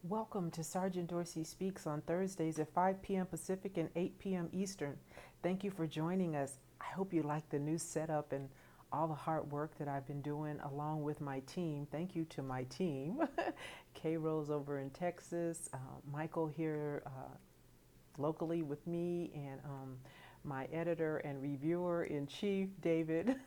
Welcome to Sergeant Dorsey Speaks on Thursdays at 5 p.m. Pacific and 8 p.m. Eastern. Thank you for joining us. I hope you like the new setup and all the hard work that I've been doing along with my team. Thank you to my team. Kay Rose over in Texas, Michael here locally with me, and my editor and reviewer in chief, David,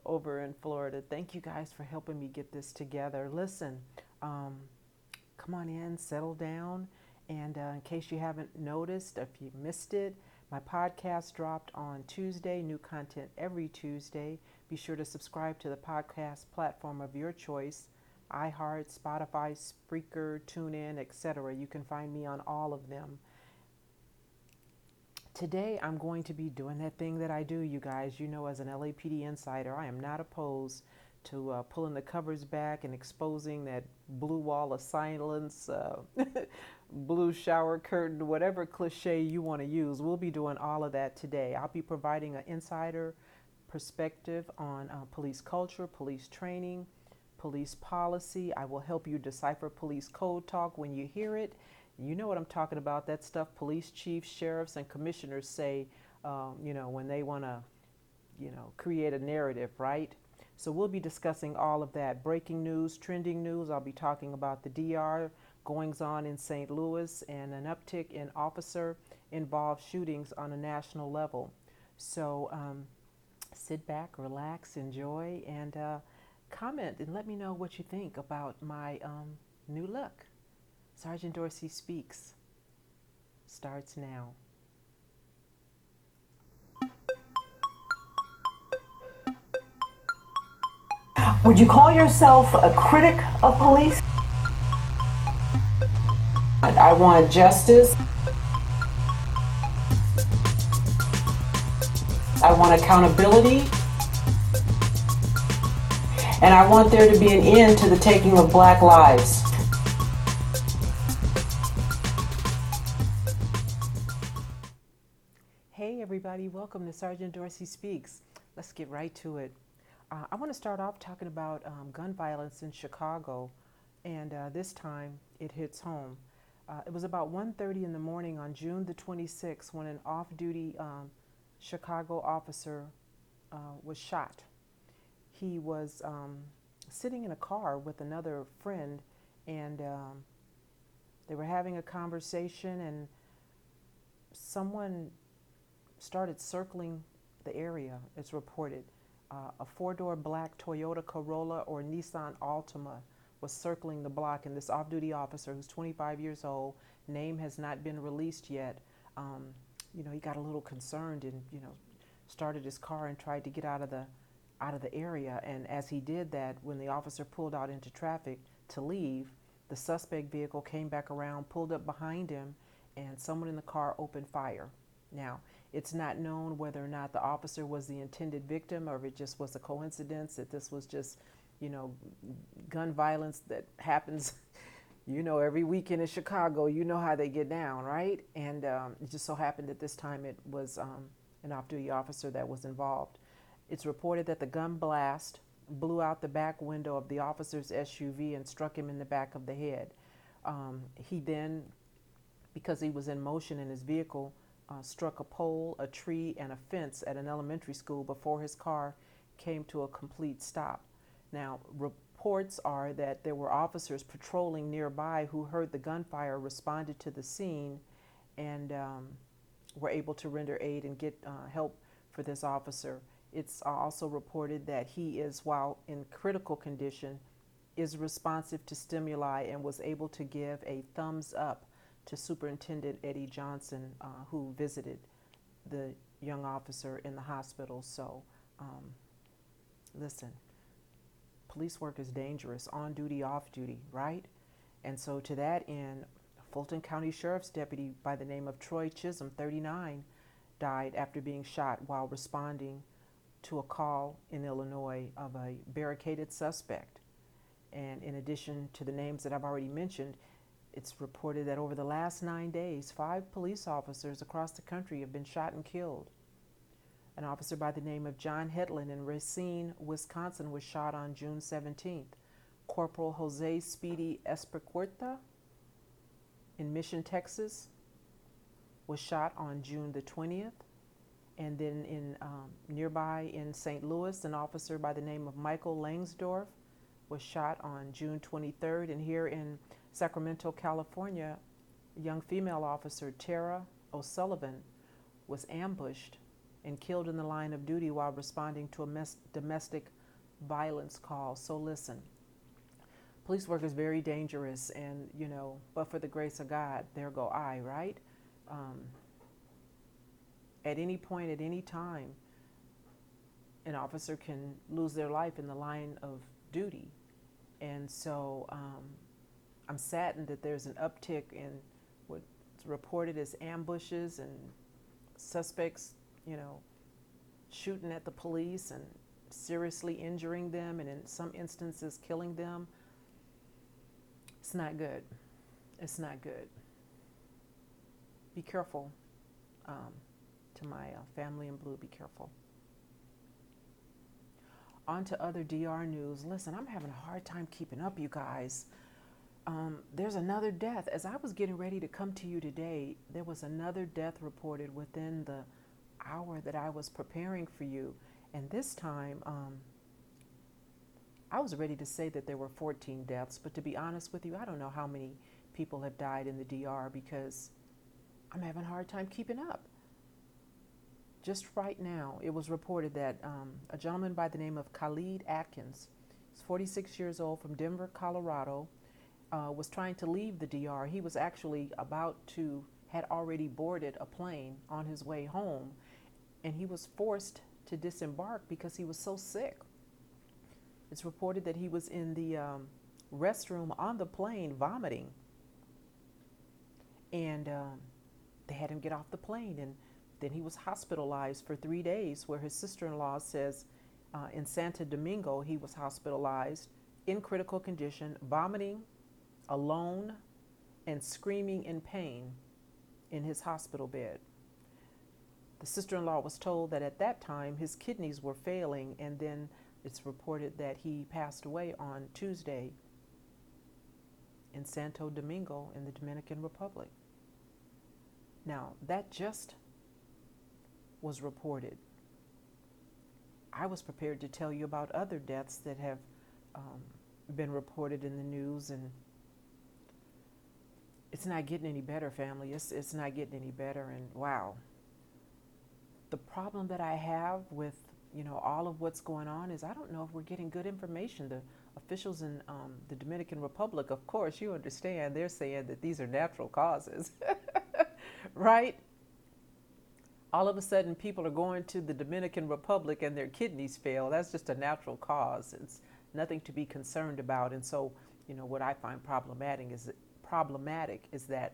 over in Florida. Thank you guys for helping me get this together. Listen, come on in, settle down. And in case you haven't noticed, if you missed it, my podcast dropped on Tuesday, new content every Tuesday. Be sure to subscribe to the podcast platform of your choice, iHeart, Spotify, Spreaker, TuneIn, etc. You can find me on all of them. Today, I'm going to be doing that thing that I do, you guys. You know, as an LAPD insider, I am not opposed to pulling the covers back and exposing that blue wall of silence, blue shower curtain, whatever cliche you want to use. We'll be doing all of that today. I'll be providing an insider perspective on police culture, police training, police policy. I will help you decipher police code talk when you hear it. You know what I'm talking about, that stuff police chiefs, sheriffs, and commissioners say, when they want to, create a narrative, right? So we'll be discussing all of that. Breaking news, trending news. I'll be talking about the DR goings on in St. Louis and an uptick in officer involved shootings on a national level. So sit back, relax, enjoy, and comment and let me know what you think about my new look. Sergeant Dorsey Speaks starts now. Would you call yourself a critic of police? I want justice. I want accountability. And I want there to be an end to the taking of Black lives. Hey everybody, welcome to Sergeant Dorsey Speaks. Let's get right to it. I want to start off talking about gun violence in Chicago, and this time it hits home. It was about 1:30 in the morning on June the 26th when an off-duty Chicago officer was shot. He was sitting in a car with another friend, and they were having a conversation, and someone started circling the area, it's reported. A four-door black Toyota Corolla or Nissan Altima was circling the block, and this off-duty officer, who's 25 years old, name has not been released yet, he got a little concerned and, started his car and tried to get out of the area. And as he did that, when the officer pulled out into traffic to leave, the suspect vehicle came back around, pulled up behind him, and someone in the car opened fire. Now, it's not known whether or not the officer was the intended victim or if it just was a coincidence that this was just, gun violence that happens, every weekend in Chicago. You know how they get down, right? And it just so happened that this time it was an off-duty officer that was involved. It's reported that the gun blast blew out the back window of the officer's SUV and struck him in the back of the head. He then, because he was in motion in his vehicle, struck a pole, a tree, and a fence at an elementary school before his car came to a complete stop. Now, reports are that there were officers patrolling nearby who heard the gunfire, responded to the scene, and were able to render aid and get help for this officer. It's also reported that he is, while in critical condition, is responsive to stimuli and was able to give a thumbs up to Superintendent Eddie Johnson, who visited the young officer in the hospital. So, listen, police work is dangerous, on duty, off duty, right? And so to that end, Fulton County Sheriff's Deputy by the name of Troy Chisholm, 39, died after being shot while responding to a call in Illinois of a barricaded suspect. And in addition to the names that I've already mentioned, it's reported that over the last 9 days, 5 police officers across the country have been shot and killed. An officer by the name of John Hetland in Racine, Wisconsin, was shot on June 17th. Corporal Jose Speedy Esprecueta in Mission, Texas, was shot on June the 20th. And then in nearby in St. Louis, an officer by the name of Michael Langsdorff was shot on June 23rd. And here in Sacramento, California, young female officer Tara O'Sullivan was ambushed and killed in the line of duty while responding to a domestic violence call. So listen, police work is very dangerous, and but for the grace of God, there go I, right? At any point, at any time, an officer can lose their life in the line of duty. And so I'm saddened that there's an uptick in what's reported as ambushes and suspects, shooting at the police and seriously injuring them, and in some instances killing them. It's not good. It's not good. Be careful. To my family in blue, be careful. On to other DR news. Listen, I'm having a hard time keeping up, you guys. There's another death. As I was getting ready to come to you today, there was another death reported within the hour that I was preparing for you. And this time, I was ready to say that there were 14 deaths, but to be honest with you, I don't know how many people have died in the DR because I'm having a hard time keeping up. Just right now, it was reported that a gentleman by the name of Khalid Atkins, he's 46 years old, from Denver, Colorado, was trying to leave the DR. He was actually had already boarded a plane on his way home, and he was forced to disembark because he was so sick. It's reported that he was in the restroom on the plane vomiting, and they had him get off the plane, and then he was hospitalized for 3 days, where his sister-in-law says in Santo Domingo he was hospitalized in critical condition, vomiting, alone, and screaming in pain in his hospital bed. The sister-in-law was told that at that time his kidneys were failing, and then it's reported that he passed away on Tuesday in Santo Domingo in the Dominican Republic. Now, that just was reported. I was prepared to tell you about other deaths that have been reported in the news, and it's not getting any better, family. It's not getting any better, and wow. The problem that I have with all of what's going on is I don't know if we're getting good information. The officials in the Dominican Republic, of course, you understand, they're saying that these are natural causes, right? All of a sudden, people are going to the Dominican Republic and their kidneys fail. That's just a natural cause. It's nothing to be concerned about. And so, what I find problematic is that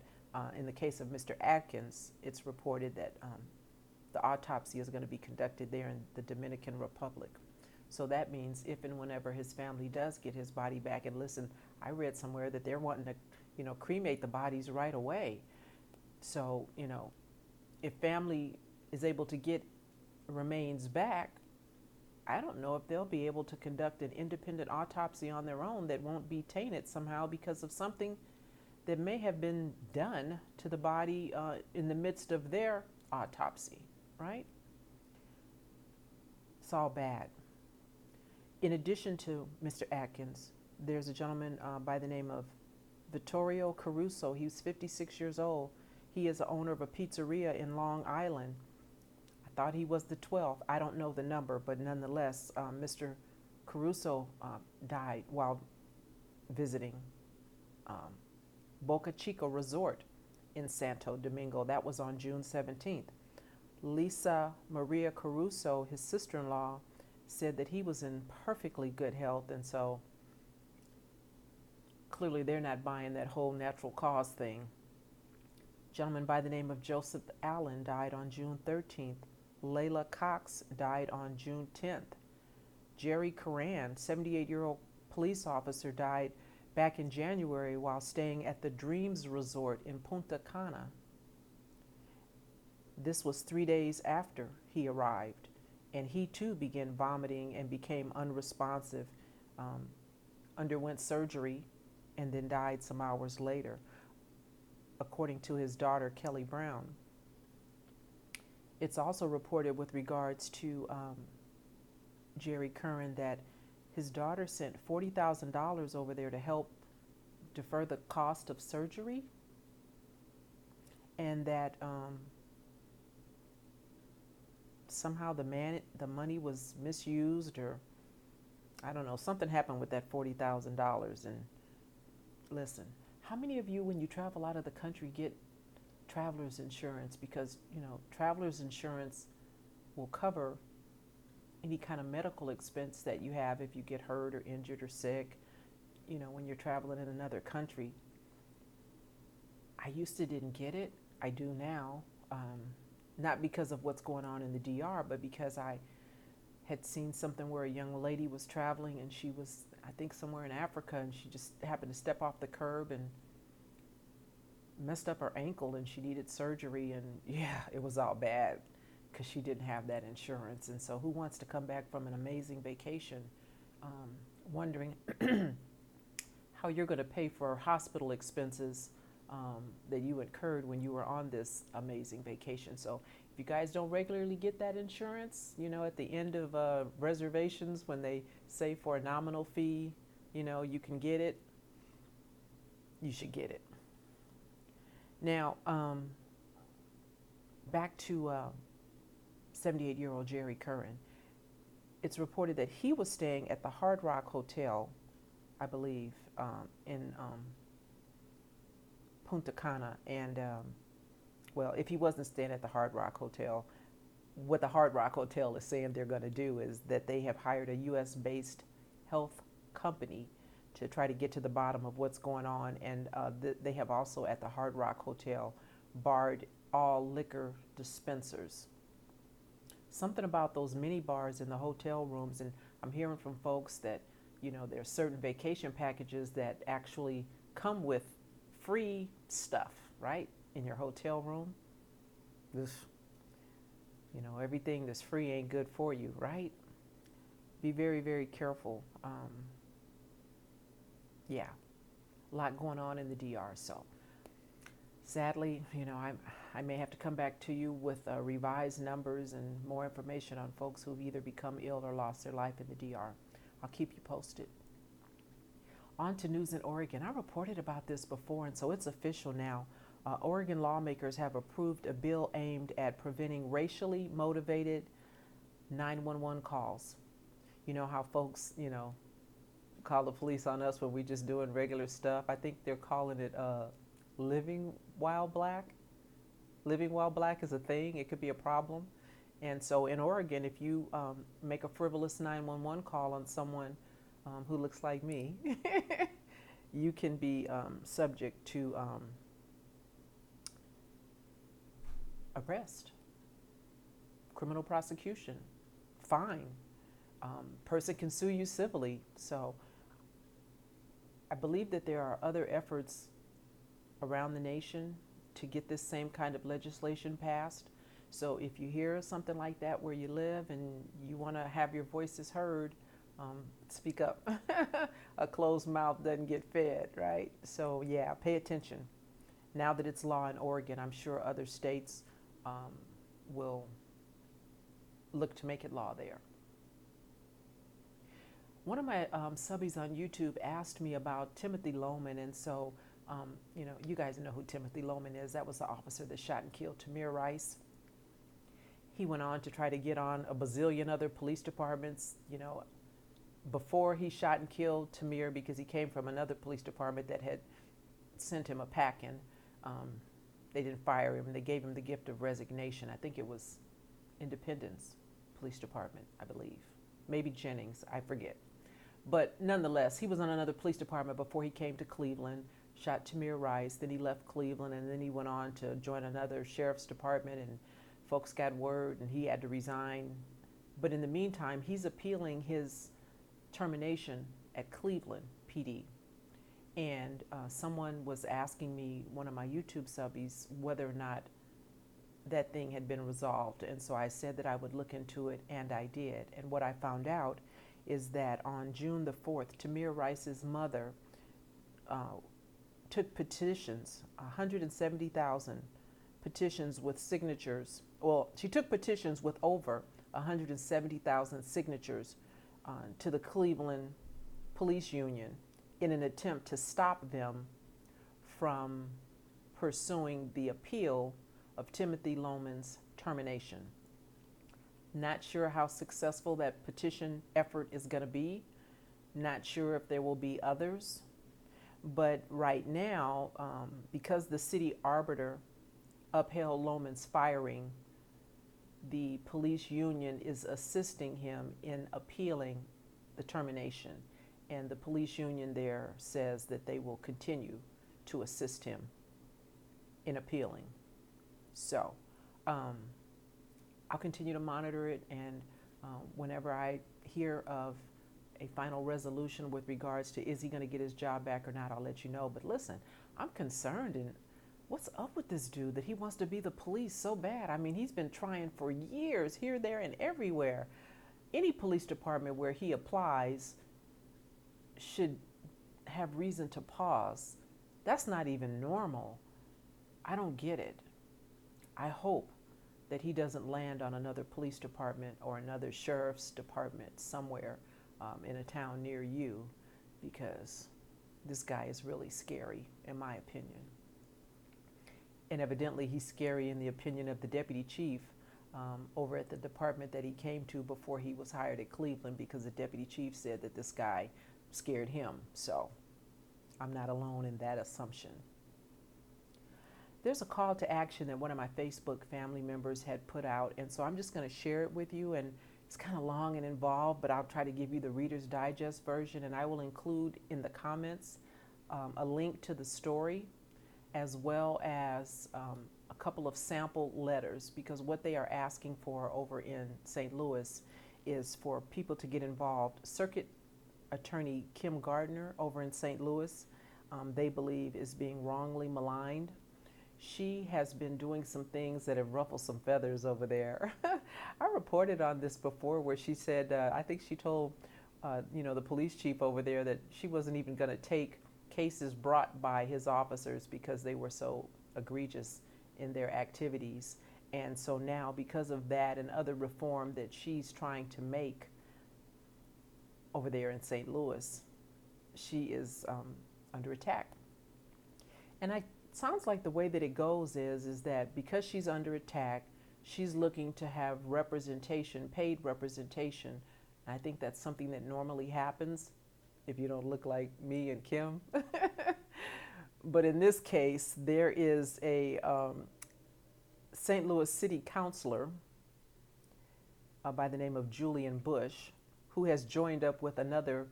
in the case of Mr. Atkins, it's reported that the autopsy is going to be conducted there in the Dominican Republic. So that means if and whenever his family does get his body back, and listen, I read somewhere that they're wanting to, cremate the bodies right away. So, if family is able to get remains back, I don't know if they'll be able to conduct an independent autopsy on their own that won't be tainted somehow because of something that may have been done to the body in the midst of their autopsy, right? It's all bad. In addition to Mr. Atkins, there's a gentleman by the name of Vittorio Caruso. He's 56 years old. He is the owner of a pizzeria in Long Island. I thought he was the 12th. I don't know the number, but nonetheless, Mr. Caruso died while visiting Boca Chica Resort in Santo Domingo. That was on June 17th. Lisa Maria Caruso, his sister-in-law, said that he was in perfectly good health, and so clearly they're not buying that whole natural cause thing. A gentleman by the name of Joseph Allen died on June 13th. Layla Cox died on June 10th. Jerry Coran, 78-year-old police officer, died back in January while staying at the Dreams Resort in Punta Cana. This was 3 days after he arrived, and he too began vomiting and became unresponsive underwent surgery, and then died some hours later, according to his daughter, Kelly Brown. It's also reported with regards to Jerry Curran that his daughter sent $40,000 over there to help defer the cost of surgery, and that somehow the money was misused, or I don't know, something happened with that $40,000. And listen, how many of you, when you travel out of the country, get traveler's insurance? Because, you know, traveler's insurance will cover any kind of medical expense that you have if you get hurt or injured or sick, you know, when you're traveling in another country. I used to didn't get it. I do now. Not because of what's going on in the DR, but because I had seen something where a young lady was traveling, and she was, I think, somewhere in Africa, and she just happened to step off the curb and messed up her ankle, and she needed surgery. And yeah, it was all bad because she didn't have that insurance. And so who wants to come back from an amazing vacation wondering how you're going to pay for hospital expenses that you incurred when you were on this amazing vacation? So if you guys don't regularly get that insurance, you know, at the end of reservations, when they say for a nominal fee, you know, you can get it, you should get it. Now, back to 78-year-old Jerry Curran. It's reported that he was staying at the Hard Rock Hotel, I believe, in Punta Cana. And, well, if he wasn't staying at the Hard Rock Hotel, what the Hard Rock Hotel is saying they're going to do is that they have hired a U.S.-based health company to try to get to the bottom of what's going on. And they have also, at the Hard Rock Hotel, barred all liquor dispensers. Something about those mini bars in the hotel rooms, and I'm hearing from folks that, you know, there are certain vacation packages that actually come with free stuff, right, in your hotel room. This, you know, everything that's free ain't good for you, right? Be very, very careful. Yeah, a lot going on in the DR. So sadly, you know, I may have to come back to you with revised numbers and more information on folks who've either become ill or lost their life in the DR. I'll keep you posted. On to news in Oregon. I reported about this before, and so it's official now. Oregon lawmakers have approved a bill aimed at preventing racially motivated 911 calls. You know how folks, you know, call the police on us when we're just doing regular stuff? I think they're calling it living while black. Living while black is a thing. It could be a problem. And so in Oregon, if you make a frivolous 911 call on someone who looks like me, you can be subject to arrest, criminal prosecution, fine. Person can sue you civilly. So I believe that there are other efforts around the nation to get this same kind of legislation passed. So if you hear something like that where you live and you want to have your voices heard, speak up. A closed mouth doesn't get fed, right? So yeah, pay attention. Now that it's law in Oregon, I'm sure other states will look to make it law there. One of my subbies on YouTube asked me about Timothy Loman, and so you know, you guys know who Timothy Loman is. That was the officer that shot and killed Tamir Rice. He went on to try to get on a bazillion other police departments, you know, before he shot and killed Tamir, because he came from another police department that had sent him a packing. They didn't fire him. They gave him the gift of resignation. I think it was Independence Police Department, I believe. Maybe Jennings, I forget. But nonetheless, he was on another police department before he came to Cleveland, shot Tamir Rice, then he left Cleveland, and then he went on to join another sheriff's department, and folks got word, and he had to resign. But in the meantime, he's appealing his termination at Cleveland PD. And someone was asking me, one of my YouTube subbies, whether or not that thing had been resolved. And so I said that I would look into it, and I did. And what I found out is that on June the 4th, Tamir Rice's mother took petitions, 170,000 petitions with signatures. Well, she took petitions with over 170,000 signatures to the Cleveland Police Union in an attempt to stop them from pursuing the appeal of Timothy Loehmann's termination. Not sure how successful that petition effort is going to be. Not sure if there will be others. But right now, because the city arbiter upheld Loehmann's firing, the police union is assisting him in appealing the termination. And the police union there says that they will continue to assist him in appealing. So I'll continue to monitor it, and whenever I hear of a final resolution with regards to is he going to get his job back or not, I'll let you know. But listen, I'm concerned, and what's up with this dude that he wants to be the police so bad? I mean, he's been trying for years, here, there, and everywhere. Any police department where he applies should have reason to pause. That's not even normal. I don't get it. I hope that he doesn't land on another police department or another sheriff's department somewhere in a town near you, because this guy is really scary, in my opinion. And evidently he's scary in the opinion of the deputy chief over at the department that he came to before he was hired at Cleveland, because the deputy chief said that this guy scared him. So I'm not alone in that assumption. There's a call to action that one of my Facebook family members had put out, and so I'm just going to share it with you. And it's kind of long and involved, but I'll try to give you the Reader's Digest version, and I will include in the comments a link to the story, as well as a couple of sample letters, because what they are asking for over in St. Louis is for people to get involved. Circuit Attorney Kim Gardner over in St. Louis, they believe is being wrongly maligned. She has been doing some things that have ruffled some feathers over there. I reported on this before, where she said, I think she told, the police chief over there that she wasn't even going to take cases brought by his officers because they were so egregious in their activities. And so now, because of that and other reform that she's trying to make over there in St. Louis, she is under attack. And sounds like the way that it goes is that because she's under attack, she's looking to have representation, paid representation. And I think that's something that normally happens if you don't look like me and Kim. But in this case, there is a St. Louis City Councilor by the name of Julian Bush, who has joined up with another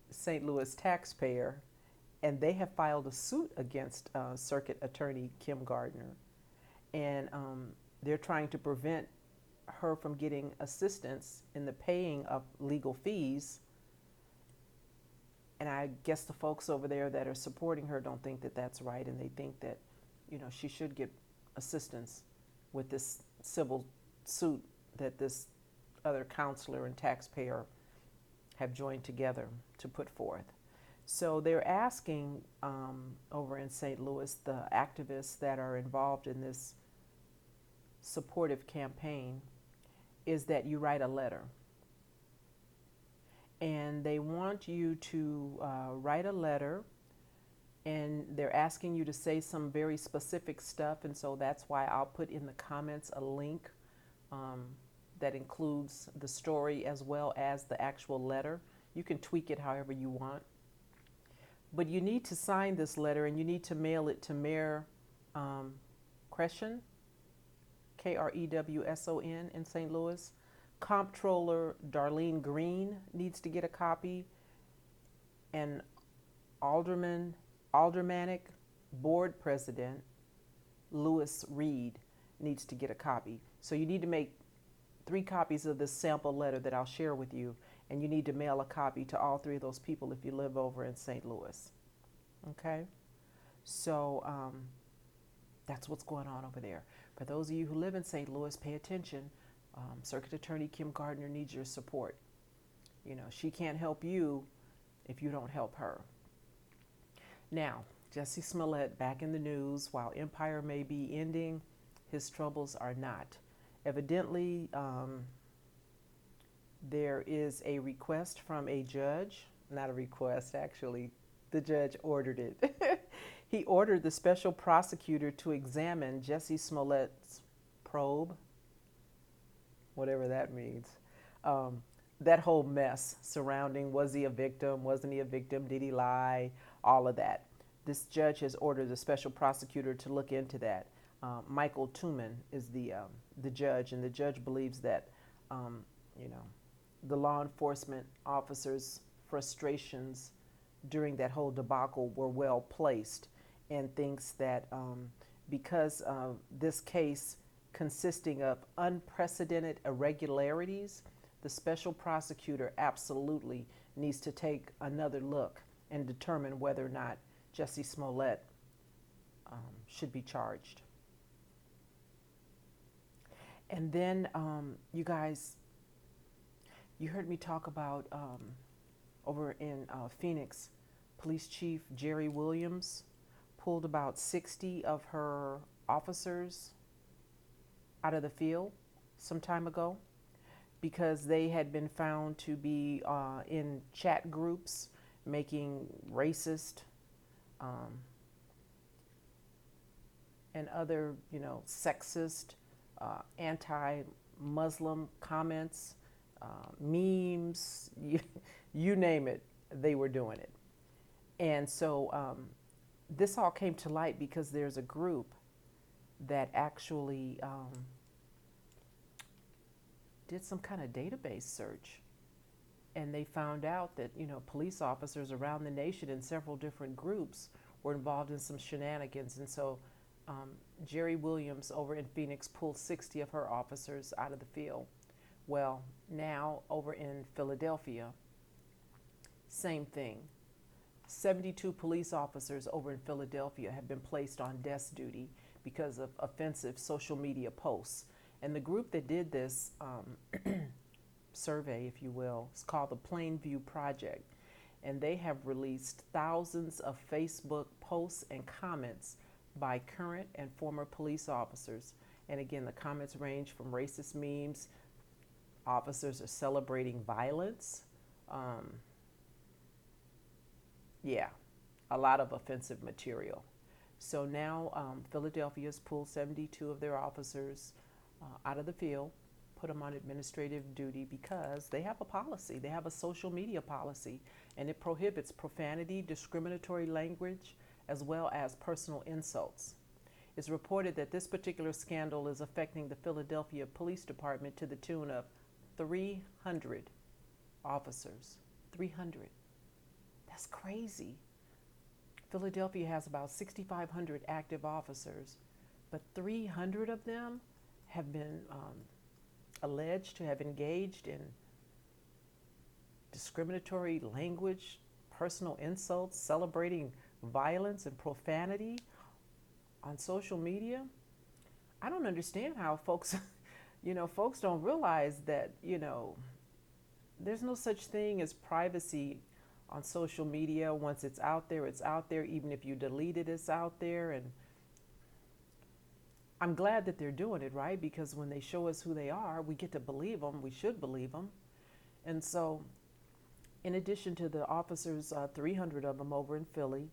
St. Louis taxpayer, and they have filed a suit against Circuit Attorney Kim Gardner. And they're trying to prevent her from getting assistance in the paying of legal fees. And I guess the folks over there that are supporting her don't think that that's right, and they think that, she should get assistance with this civil suit that this other counselor and taxpayer have joined together to put forth. So they're asking over in St. Louis, the activists that are involved in this supportive campaign, is that you write a letter. And they want you to write a letter, and they're asking you to say some very specific stuff. And so that's why I'll put in the comments a link that includes the story as well as the actual letter. You can tweak it however you want. But you need to sign this letter, and you need to mail it to Mayor Krewson, Krewson in St. Louis. Comptroller Darlene Green needs to get a copy, and Aldermanic Board President Lewis Reed needs to get a copy. So you need to make 3 copies of this sample letter that I'll share with you, and you need to mail a copy to all 3 of those people if you live over in St. Louis. Okay? So that's what's going on over there. For those of you who live in St. Louis, pay attention. Circuit Attorney Kim Gardner needs your support. She can't help you if you don't help her. Now, Jussie Smollett back in the news. While empire may be ending, his troubles are not. Evidently, there is a request from a judge, not a request, actually, the judge ordered it. He ordered the special prosecutor to examine Jussie Smollett's probe, whatever that means. That whole mess surrounding, was he a victim, wasn't he a victim, did he lie, all of that. This judge has ordered the special prosecutor to look into that. Michael Tuman is the judge, and the judge believes that, the law enforcement officers' frustrations during that whole debacle were well placed, and thinks that because of this case consisting of unprecedented irregularities, the special prosecutor absolutely needs to take another look and determine whether or not Jussie Smollett should be charged. And then, you guys, you heard me talk about over in Phoenix, Police Chief Jerry Williams pulled about 60 of her officers out of the field some time ago because they had been found to be in chat groups making racist and other, sexist, anti-Muslim comments, memes, you name it, they were doing it. And so this all came to light because there's a group that actually did some kind of database search, and they found out that police officers around the nation in several different groups were involved in some shenanigans. And so Jerry Williams over in Phoenix pulled 60 of her officers out of the field. Well, now over in Philadelphia, same thing. 72 police officers over in Philadelphia have been placed on desk duty because of offensive social media posts. And the group that did this survey, if you will, is called the Plainview Project. And they have released thousands of Facebook posts and comments by current and former police officers. And again, the comments range from racist memes, officers are celebrating violence. A lot of offensive material. So now Philadelphia's pulled 72 of their officers out of the field, put them on administrative duty because they have a policy. They have a social media policy, and it prohibits profanity, discriminatory language, as well as personal insults. It's reported that this particular scandal is affecting the Philadelphia Police Department to the tune of 300 officers. 300. That's crazy. Philadelphia has about 6,500 active officers, but 300 of them have been alleged to have engaged in discriminatory language, personal insults, celebrating violence and profanity on social media. I don't understand how folks, folks don't realize that, there's no such thing as privacy on social media. Once it's out there, it's out there. Even if you delete it, it's out there. And I'm glad that they're doing it, right? Because when they show us who they are, we get to believe them. We should believe them. And so, in addition to the officers, 300 of them over in Philly,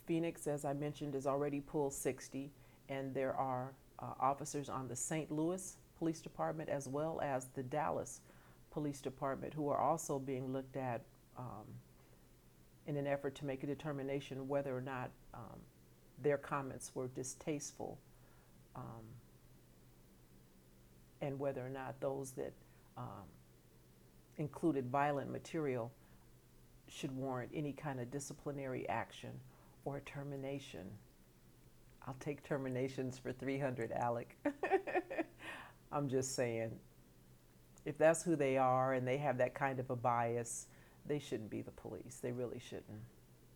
Phoenix, as I mentioned, has already pulled 60. And there are officers on the St. Louis Police Department as well as the Dallas Police Department who are also being looked at in an effort to make a determination whether or not their comments were distasteful and whether or not those that included violent material should warrant any kind of disciplinary action or termination. I'll take terminations for 300, Alec. I'm just saying, if that's who they are and they have that kind of a bias, they shouldn't be the police. They really shouldn't.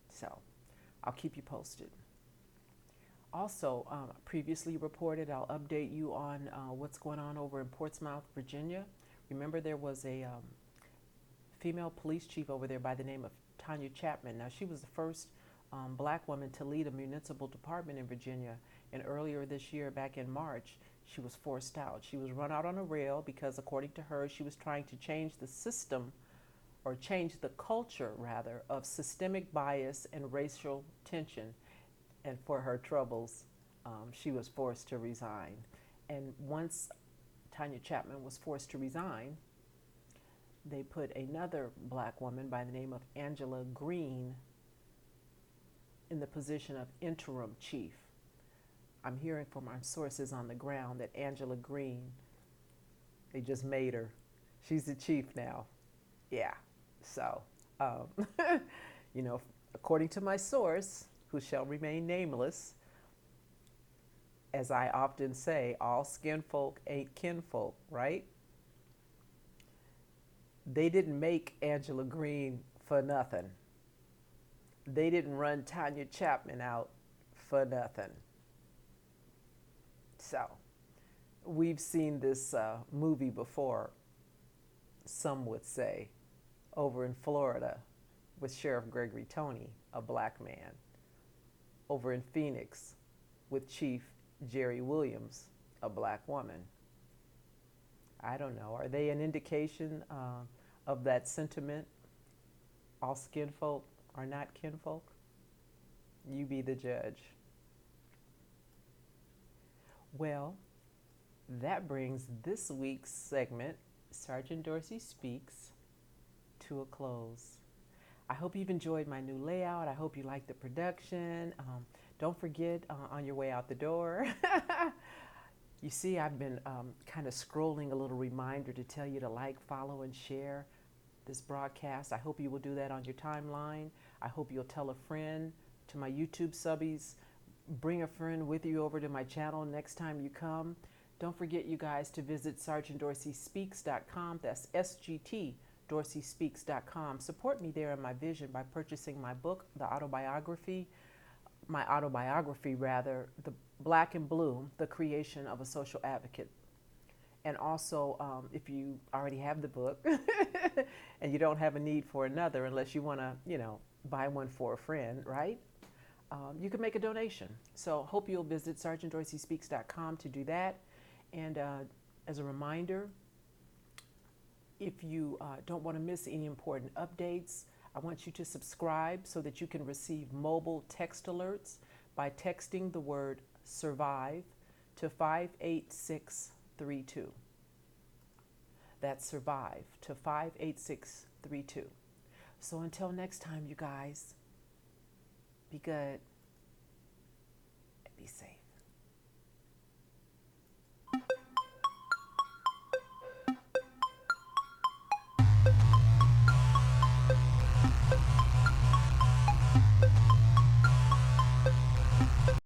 So I'll keep you posted. Also, previously reported, I'll update you on what's going on over in Portsmouth, Virginia. Remember there was a female police chief over there by the name of Tanya Chapman. Now, she was the first black woman to lead a municipal department in Virginia. And earlier this year, back in March, she was forced out. She was run out on a rail because, according to her, she was trying to change the system, or change the culture, rather, of systemic bias and racial tension. And for her troubles, she was forced to resign. And once Tanya Chapman was forced to resign, they put another black woman by the name of Angela Green in the position of interim chief. I'm hearing from our sources on the ground that Angela Green, they just made her. She's the chief now. Yeah. So, you know, according to my source, who shall remain nameless, as I often say, all skin folk ain't kinfolk, right? They didn't make Angela Green for nothing. They didn't run Tanya Chapman out for nothing. So, we've seen this movie before, some would say, over in Florida with Sheriff Gregory Tony, a black man. Over in Phoenix with Chief Jerry Williams, a black woman. I don't know. Are they an indication of that sentiment? All skin folk are not kinfolk? You be the judge. Well, that brings this week's segment, Sergeant Dorsey Speaks, to a close. I hope you've enjoyed my new layout. I hope you like the production. Don't forget, on your way out the door, you see I've been kind of scrolling a little reminder to tell you to like, follow, and share this broadcast. I hope you will do that on your timeline. I hope you'll tell a friend. To my YouTube subbies, bring a friend with you over to my channel next time you come. Don't forget, you guys, to visit sergeantdorseyspeaks.com. That's SGT. DorseySpeaks.com. Support me there in my vision by purchasing my book, my autobiography, The Black and Blue, The Creation of a Social Advocate. And also, if you already have the book and you don't have a need for another, unless you want to, buy one for a friend, right? You can make a donation. So hope you'll visit sergeantdorseyspeaks.com to do that. And as a reminder, if you don't want to miss any important updates, I want you to subscribe so that you can receive mobile text alerts by texting the word SURVIVE to 58632. That's SURVIVE to 58632. So until next time, you guys, be good and be safe.